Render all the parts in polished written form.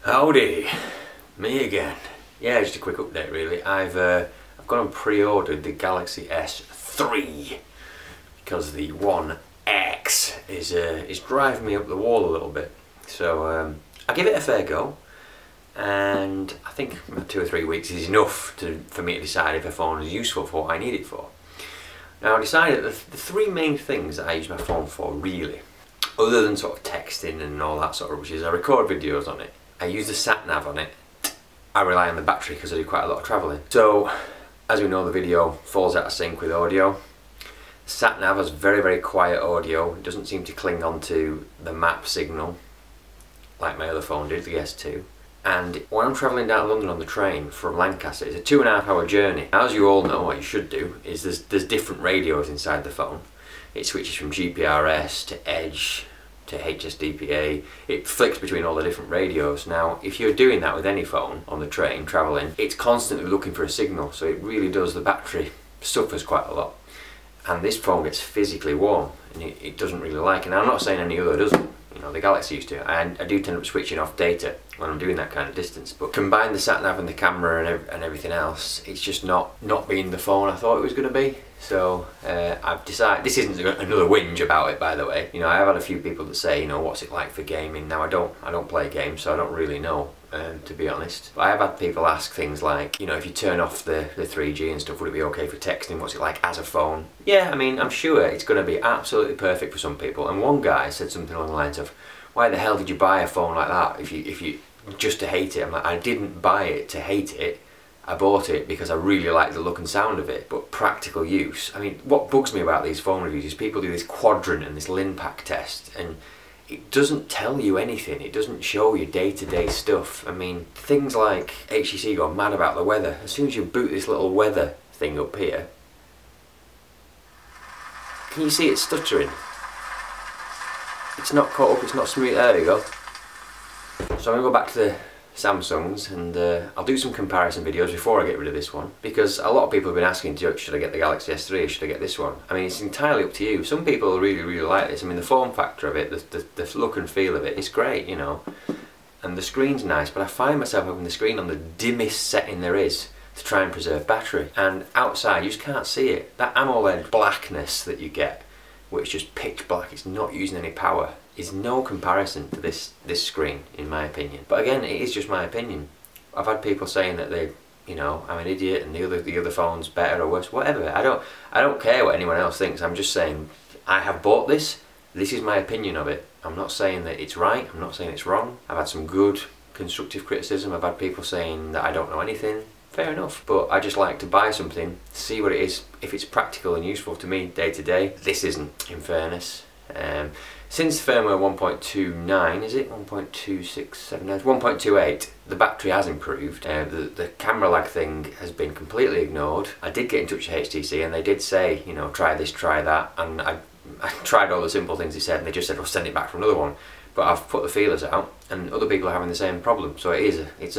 Howdy, me again. Yeah, just a quick update really. I've gone and pre-ordered the Galaxy S3 because the One X is driving me up the wall a little bit. So I give it a fair go, and I think 2 or 3 weeks is enough for me to decide if a phone is useful for what I need it for. Now I decided that the three main things that I use my phone for really, other than sort of texting and all that sort of rubbish, is I record videos on it, I use the sat-nav on it, I rely on the battery because I do quite a lot of travelling. So, as we know, the video falls out of sync with audio. Sat-nav has very quiet audio. It doesn't seem to cling onto the map signal like my other phone did, the S2. And when I'm travelling down to London on the train from Lancaster, it's a 2.5 hour journey. As you all know, what you should do is there's different radios inside the phone. It switches from GPRS to Edge to HSDPA. It flicks between all the different radios. Now, if you're doing that with any phone on the train travelling, it's constantly looking for a signal, so it really does, the battery suffers quite a lot. And this phone gets physically warm, and it doesn't really like it. And I'm not saying any other doesn't. You know, the Galaxy used to. I do tend up switching off data when I'm doing that kind of distance, but combine the sat-nav and the camera and everything else, it's just not being the phone I thought it was going to be. So I've decided, this isn't another whinge about it, by the way. You know, I've had a few people that say, you know, what's it like for gaming? Now I don't play games, so I don't really know, to be honest. But I have had people ask things like, you know, if you turn off the 3G and stuff, would it be okay for texting? What's it like as a phone? Yeah, I mean, I'm sure it's going to be absolutely perfect for some people. And one guy said something along the lines of, why the hell did you buy a phone like that if you just to hate it? I'm like, I didn't buy it to hate it. I bought it because I really like the look and sound of it, but practical use. I mean, what bugs me about these phone reviews is people do this quadrant and this Linpack test, and it doesn't tell you anything. It doesn't show you day-to-day stuff. I mean, things like HTC go mad about the weather. As soon as you boot this little weather thing up here, can you see it stuttering? It's not caught up, it's not smooth. There we go. So I'm going to go back to the Samsungs, and I'll do some comparison videos before I get rid of this one, because a lot of people have been asking, should I get the Galaxy S3 or should I get this one? I mean, it's entirely up to you. Some people really like this. I mean, the form factor of it, the look and feel of it, it's great, you know, and the screen's nice, but I find myself having the screen on the dimmest setting there is to try and preserve battery, and outside you just can't see it. That AMOLED blackness that you get, where it's just pitch black, it's not using any power, is no comparison to this screen, in my opinion. But again, it is just my opinion. I've had people saying that you know, I'm an idiot and the other phone's better or worse, whatever. I don't care what anyone else thinks. I'm just saying, I have bought this. This is my opinion of it. I'm not saying that it's right. I'm not saying it's wrong. I've had some good constructive criticism. I've had people saying that I don't know anything. Fair enough, but I just like to buy something, see what it is, if it's practical and useful to me day to day. This isn't, in fairness. Since firmware 1.29, is it? 1.267, no, 1.28, the battery has improved. The camera lag thing has been completely ignored. I did get in touch with HTC and they did say, you know, try this, try that, and I tried all the simple things they said, and they just said, well, send it back for another one. But I've put the feelers out, and other people are having the same problem. So it is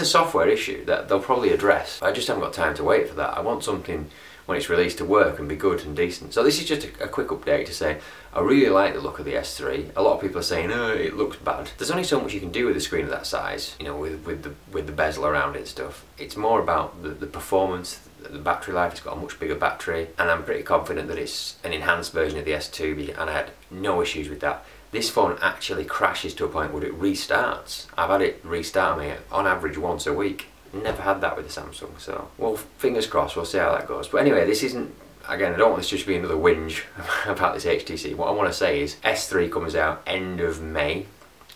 a software issue that they'll probably address. I just haven't got time to wait for that. I want something when it's released to work and be good and decent. So this is just a quick update to say I really like the look of the S3. A lot of people are saying, oh, it looks bad. There's only so much you can do with a screen of that size, you know, with the bezel around it and stuff. It's more about the performance, the battery life. It's got a much bigger battery, and I'm pretty confident that it's an enhanced version of the S2, and I had no issues with that. This phone actually crashes to a point where it restarts. I've had it restart me on average once a week. Never had that with the Samsung, so, well, fingers crossed, we'll see how that goes. But anyway, this isn't, again, I don't want this just to be another whinge about this HTC. What I want to say is S3 comes out end of May,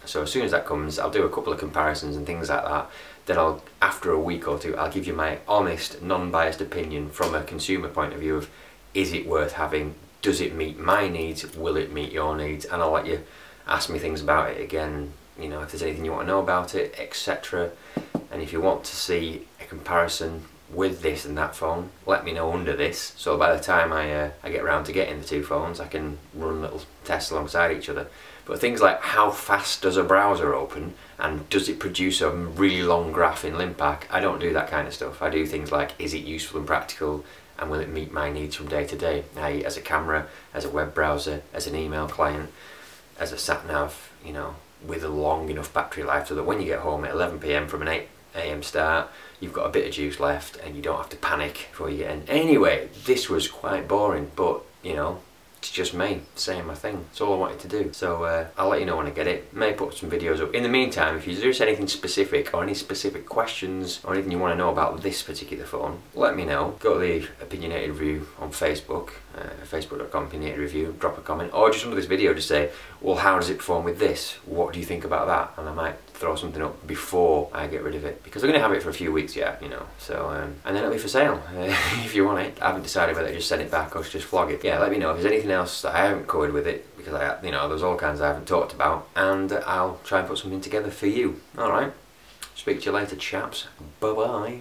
so as soon as that comes, I'll do a couple of comparisons and things like that. Then after a week or two, I'll give you my honest, non-biased opinion from a consumer point of view of, is it worth having? Does it meet my needs? Will it meet your needs? And I'll let you ask me things about it again, you know, if there's anything you want to know about it, etc. And if you want to see a comparison with this and that phone, let me know under this, so by the time I get around to getting the two phones, I can run little tests alongside each other. But things like how fast does a browser open, and does it produce a really long graph in Linpack, I don't do that kind of stuff. I do things like, is it useful and practical, and will it meet my needs from day to day, i.e. as a camera, as a web browser, as an email client, as a sat-nav, you know, with a long enough battery life so that when you get home at 11 PM from an 8 AM start, you've got a bit of juice left and you don't have to panic before you get in. Anyway, this was quite boring, but you know, it's just me saying my thing. That's all I wanted to do. So I'll let you know when I get it. May put some videos up. In the meantime, if there's anything specific or any specific questions or anything you want to know about this particular phone, let me know. Go to the opinionated review on Facebook, facebook.com opinionated review, drop a comment, or just under this video just say, well, how does it perform with this? What do you think about that? And I might throw something up before I get rid of it, because I'm going to have it for a few weeks yet, you know. So and then it'll be for sale if you want it. I haven't decided whether to just send it back or just flog it. Yeah, let me know if there's anything else that I haven't covered with it, because you know, there's all kinds I haven't talked about, and I'll try and put something together for you. All right. Speak to you later, chaps. Bye bye.